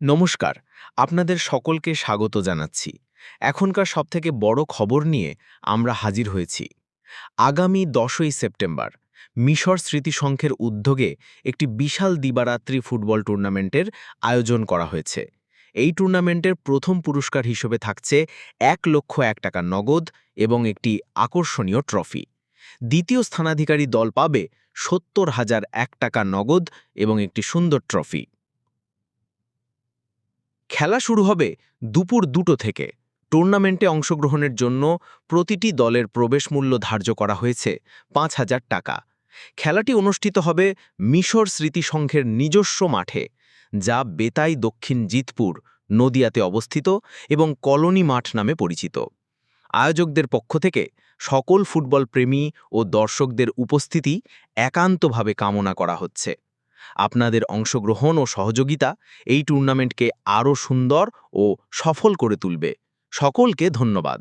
নমস্কার, আপনাদের সকলকে স্বাগত জানাচ্ছি। এখনকার সবথেকে বড় খবর নিয়ে আমরা হাজির হয়েছি। আগামী 10ই সেপ্টেম্বর মিশর স্মৃতিসংঘের উদ্যোগে একটি বিশাল দিবারাত্রি ফুটবল টুর্নামেন্টের আয়োজন করা হয়েছে। এই টুর্নামেন্টের প্রথম পুরস্কার হিসেবে থাকছে 1,01,000 টাকা নগদ এবং একটি আকর্ষণীয় ট্রফি। দ্বিতীয় স্থানাধিকারী দল পাবে 70,001 টাকা নগদ এবং একটি সুন্দর ট্রফি। খেলা শুরু হবে দুপুর 2টো থেকে। টুর্নামেন্টে অংশগ্রহণের জন্য প্রতিটি দলের প্রবেশ মূল্য ধার্য করা হয়েছে 5,000 টাকা। খেলাটি অনুষ্ঠিত হবে মিশর স্মৃতিসংঘের নিজস্ব মাঠে, যা বেতাই দক্ষিণ জিতপুর, নদিয়াতে অবস্থিত এবং কলোনি মাঠ নামে পরিচিত। আয়োজকদের পক্ষ থেকে সকল ফুটবল প্রেমী ও দর্শকদের উপস্থিতি একান্তভাবে কামনা করা হচ্ছে। আপনাদের অংশগ্রহণ ও সহযোগিতা এই টুর্নামেন্টকে আরও সুন্দর ও সফল করে তুলবে। সকলকে ধন্যবাদ।